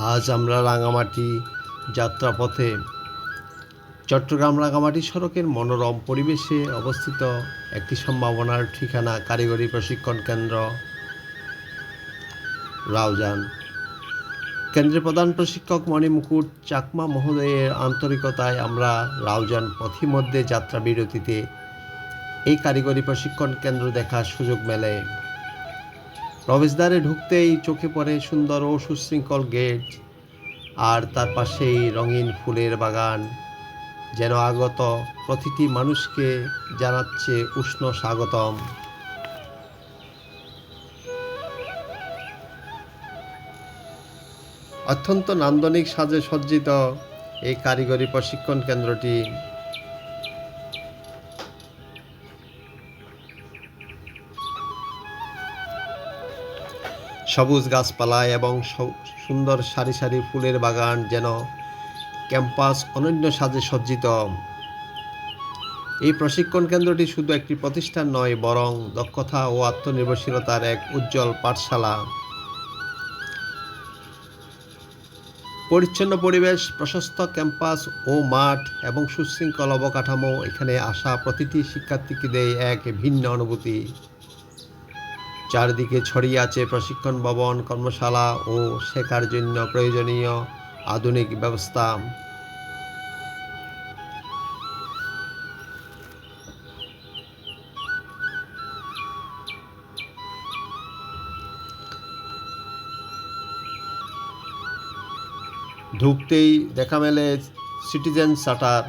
আজ আমরা রাঙামাটি যাত্রাপথে চট্টগ্রাম রাঙামাটি সড়কের মনোরম পরিবেশে অবস্থিত একটি সম্ভাবনার ঠিকানা কারিগরি প্রশিক্ষণ কেন্দ্র রাউজান। কেন্দ্রের প্রধান প্রশিক্ষক মণিমুকুট চাকমা মহোদয়ের আন্তরিকতায় আমরা রাউজান পথিমধ্যে যাত্রা বিরতিতে এই কারিগরি প্রশিক্ষণ কেন্দ্র দেখার সুযোগ মেলে। প্রবেশদ্বারে ঢুকতেই চোখে পড়ে সুন্দর ও সুশৃঙ্খল গেট, আর তার পাশেই রঙিন ফুলের বাগান যেন আগত প্রতিটি মানুষকে জানাচ্ছে উষ্ণ স্বাগতম। অত্যন্ত নান্দনিক সাজে সজ্জিত এই কারিগরি প্রশিক্ষণ কেন্দ্রটি সবুজ গাছপালায় এবং সুন্দর সারি সারি ফুলের বাগান যেন ক্যাম্পাস অনন্য সাজে সজ্জিত। এই প্রশিক্ষণ কেন্দ্রটি শুধু একটি প্রতিষ্ঠান নয়, বরং দক্ষতা ও আত্মনির্ভরশীলতার এক উজ্জ্বল পাঠশালা। পরিচ্ছন্ন পরিবেশ, প্রশস্ত ক্যাম্পাস ও মাঠ এবং সুশৃঙ্খল অবকাঠামো এখানে আসা প্রতিটি শিক্ষার্থীকে দেয় এক ভিন্ন অনুভূতি। চারদিকে ছড়িয়ে আছে প্রশিক্ষণ ভবন, কর্মশালা ও শেখার জন্য প্রয়োজনীয় আধুনিক ব্যবস্থা। ঢুকতেই দেখা মেলে সিটিজেন চার্টার,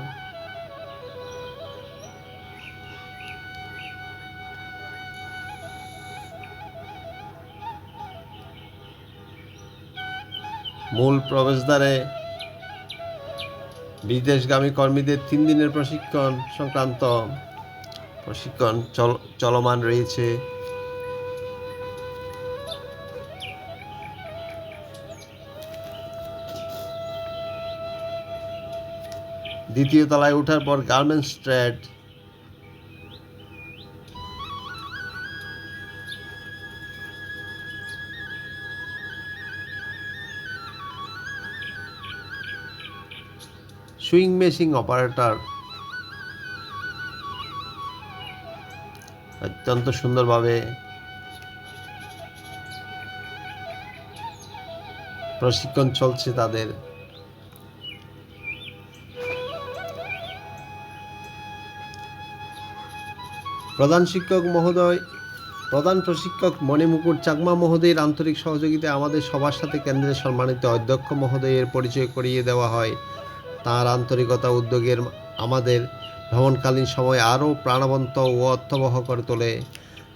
মূল প্রবেশদ্বারে বিদেশগামী কর্মীদের 3 দিনের প্রশিক্ষণ সংক্রান্ত প্রশিক্ষণ চলমান রয়েছে। দ্বিতীয় তলায় ওঠার পর garments trade, sewing machine operator অত্যন্ত সুন্দরভাবে প্রশিক্ষণ চলছে তাদের। প্রধান প্রশিক্ষক মণিমুকুট চাকমা মহোদয়ের আন্তরিক সহযোগিতায় আমাদের সবার সাথে কেন্দ্রের সম্মানিত অধ্যক্ষ মহোদয়ের পরিচয় করিয়ে দেওয়া হয়। তাঁর আন্তরিকতা উদ্যোগের আমাদের ভ্রমণকালীন সময় আরও প্রাণবন্ত ও অর্থবহ করে তোলে।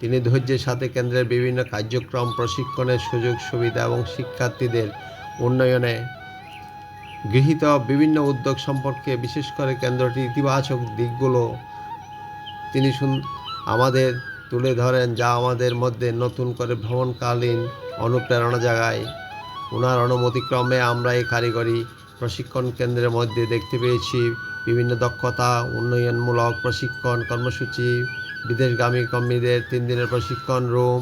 তিনি ধৈর্যের সাথে কেন্দ্রের বিভিন্ন কার্যক্রম, প্রশিক্ষণের সুযোগ সুবিধা এবং শিক্ষার্থীদের উন্নয়নে গৃহীত বিভিন্ন উদ্যোগ সম্পর্কে, বিশেষ করে কেন্দ্রটির ইতিবাচক দিকগুলো তিনি আমাদের তুলে ধরেন, যা আমাদের মধ্যে নতুন করে ভ্রমণকালীন অনুপ্রেরণা জাগায়। ওনার অনুমতিক্রমে আমরা এই কারিগরি প্রশিক্ষণ কেন্দ্রের মধ্যে দেখতে পেয়েছি বিভিন্ন দক্ষতা উন্নয়নমূলক প্রশিক্ষণ কর্মসূচি, বিদেশগামী কর্মীদের 3 দিনের প্রশিক্ষণ রুম,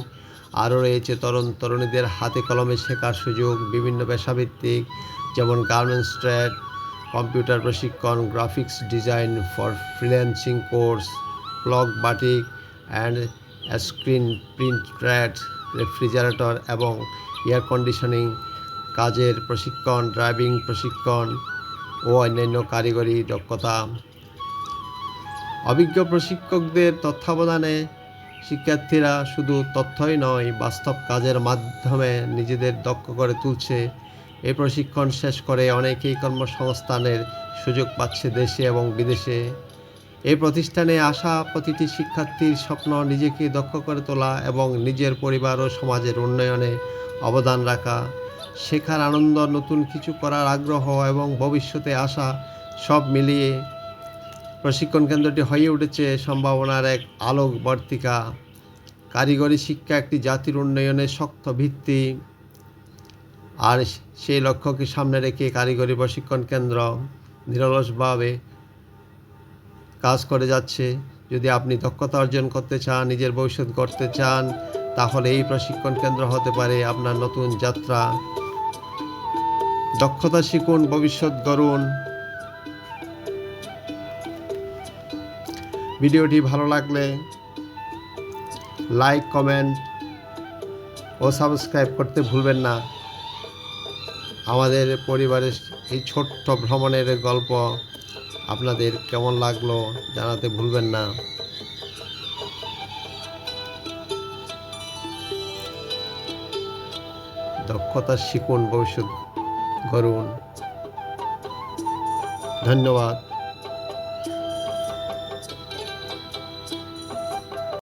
আরও রয়েছে তরুণীদের হাতে কলমে শেখার সুযোগ, বিভিন্ন পেশাভিত্তিক যেমন গার্মেন্টস ট্রেড, কম্পিউটার প্রশিক্ষণ, graphics design for freelancing course, block batik and screen print trade, refrigerator এবং এয়ার কন্ডিশনিং কাজের প্রশিক্ষণ, ড্রাইভিং প্রশিক্ষণ ও অন্যান্য কারিগরি দক্ষতা। অভিজ্ঞ প্রশিক্ষকদের তত্ত্বাবধানে শিক্ষার্থীরা শুধু তথ্যই নয়, বাস্তব কাজের মাধ্যমে নিজেদের দক্ষ করে তুলছে। এই প্রশিক্ষণ শেষ করে অনেকেই কর্মসংস্থানের সুযোগ পাচ্ছে দেশে এবং বিদেশে। এই প্রতিষ্ঠানে আসা প্রতিটি শিক্ষার্থীর স্বপ্ন নিজেকে দক্ষ করে তোলা এবং নিজের পরিবার ও সমাজের উন্নয়নে অবদান রাখা। শেখার আনন্দ, নতুন কিছু করার আগ্রহ এবং ভবিষ্যতে আশা সব মিলিয়ে প্রশিক্ষণ কেন্দ্রটি হয়ে উঠেছে সম্ভাবনার এক আলোকবর্তিকা। কারিগরি শিক্ষা একটি জাতির উন্নয়নের শক্ত ভিত্তি, আর সেই লক্ষ্যকে সামনে রেখে কারিগরি প্রশিক্ষণ কেন্দ্র নিরলসভাবে কাজ করে যাচ্ছে। যদি আপনি দক্ষতা অর্জন করতে চান, নিজের ভবিষ্যৎ গড়তে চান, তাহলে এই প্রশিক্ষণ কেন্দ্র হতে পারে আপনার নতুন যাত্রা। দক্ষতা শিখুন, ভবিষ্যৎ গড়ুন। ভিডিওটি ভালো লাগলে লাইক, কমেন্ট ও সাবস্ক্রাইব করতে ভুলবেন না। আমাদের পরিবারের এই ছোট্ট ভ্রমণের গল্প আপনাদের কেমন লাগলো জানাতে ভুলবেন না। দক্ষতা শিখুন, ভবিষ্যৎ গড়ুন। ধন্যবাদ।